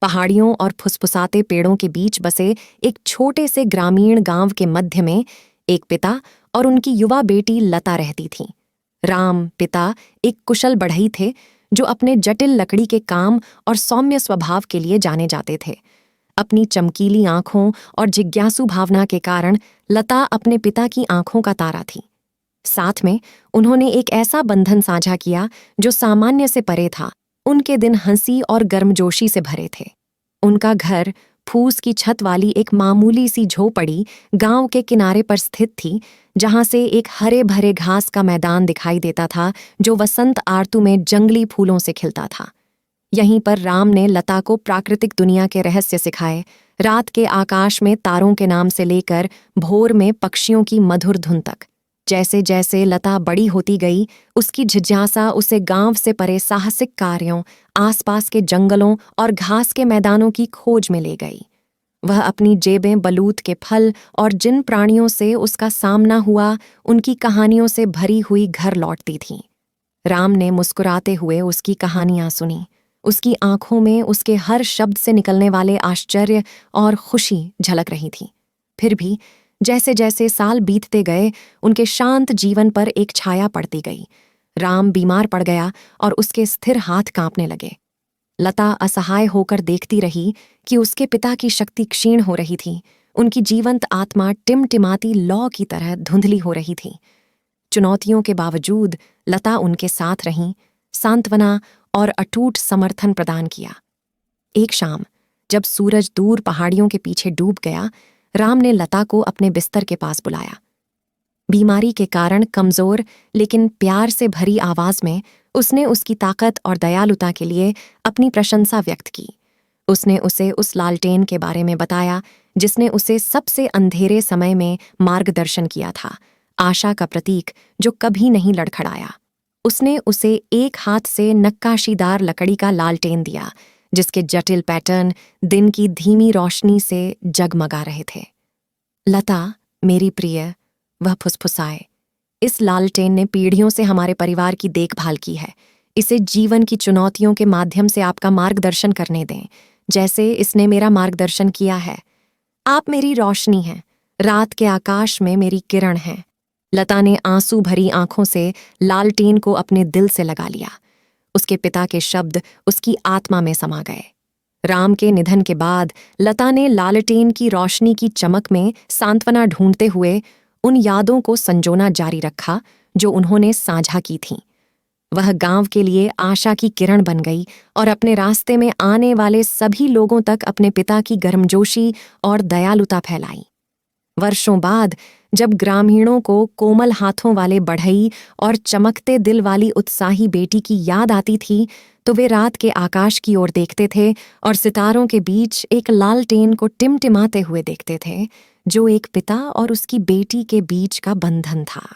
पहाड़ियों और फुसफुसाते पेड़ों के बीच बसे एक छोटे से ग्रामीण गांव के मध्य में एक पिता और उनकी युवा बेटी लता रहती थीं। राम पिता एक कुशल बढ़ई थे जो अपने जटिल लकड़ी के काम और सौम्य स्वभाव के लिए जाने जाते थे। अपनी चमकीली आंखों और जिज्ञासु भावना के कारण लता अपने पिता की आंखों का तारा थी। साथ में उन्होंने एक ऐसा बंधन साझा किया जो सामान्य से परे था। उनके दिन हंसी और गर्मजोशी से भरे थे। उनका घर फूस की छत वाली एक मामूली सी झोपड़ी गांव के किनारे पर स्थित थी, जहां से एक हरे भरे घास का मैदान दिखाई देता था जो वसंत आरतु में जंगली फूलों से खिलता था। यहीं पर राम ने लता को प्राकृतिक दुनिया के रहस्य सिखाए। रात के आकाश में तारों के नाम से लेकर भोर में पक्षियों की मधुर धुन तक। जैसे जैसे लता बड़ी होती गई, उसकी जिज्ञासा उसे गांव से परे साहसिक कार्यों, आसपास के जंगलों और घास के मैदानों की खोज में ले गई। वह अपनी जेबें बलूत के फल और जिन प्राणियों से उसका सामना हुआ, उनकी कहानियों से भरी हुई घर लौटती थीं। राम ने मुस्कुराते हुए उसकी कहानियां सुनी। उसकी आंखों में उसके हर शब्द से निकलने वाले आश्चर्य और खुशी झलक रही थी। फिर भी जैसे जैसे साल बीतते गए, उनके शांत जीवन पर एक छाया पड़ती गई। राम बीमार पड़ गया और उसके स्थिर हाथ कांपने लगे। लता असहाय होकर देखती रही कि उसके पिता की शक्ति क्षीण हो रही थी। उनकी जीवंत आत्मा टिमटिमाती लौ की तरह धुंधली हो रही थी। चुनौतियों के बावजूद लता उनके साथ रहीं, सांत्वना और अटूट समर्थन प्रदान किया। एक शाम जब सूरज दूर पहाड़ियों के पीछे डूब गया, राम ने लता को अपने बिस्तर के पास बुलाया। बीमारी के कारण कमजोर लेकिन प्यार से भरी आवाज में उसने उसकी ताकत और दयालुता के लिए अपनी प्रशंसा व्यक्त की। उसने उसे उस लालटेन के बारे में बताया जिसने उसे सबसे अंधेरे समय में मार्गदर्शन किया था, आशा का प्रतीक जो कभी नहीं लड़खड़ाया। उसने उसे एक हाथ से नक्काशीदार लकड़ी का लालटेन दिया, जिसके जटिल पैटर्न दिन की धीमी रोशनी से जगमगा रहे थे। लता, मेरी प्रिय, वह फुसफुसाए, इस लालटेन ने पीढ़ियों से हमारे परिवार की देखभाल की है। इसे जीवन की चुनौतियों के माध्यम से आपका मार्गदर्शन करने दें, जैसे इसने मेरा मार्गदर्शन किया है। आप मेरी रोशनी हैं, रात के आकाश में मेरी किरण हैं। लता ने आंसू भरी आंखों से लालटेन को अपने दिल से लगा लिया। उसके पिता के शब्द उसकी आत्मा में समा गए। राम के निधन के बाद लता ने लालटेन की रोशनी की चमक में सांत्वना ढूंढते हुए उन यादों को संजोना जारी रखा जो उन्होंने साझा की थीं। वह गांव के लिए आशा की किरण बन गई और अपने रास्ते में आने वाले सभी लोगों तक अपने पिता की गर्मजोशी और दयालुता फैलाई। वर्षों बाद जब ग्रामीणों को कोमल हाथों वाले बढ़ई और चमकते दिल वाली उत्साही बेटी की याद आती थी, तो वे रात के आकाश की ओर देखते थे और सितारों के बीच एक लालटेन को टिमटिमाते हुए देखते थे, जो एक पिता और उसकी बेटी के बीच का बंधन था।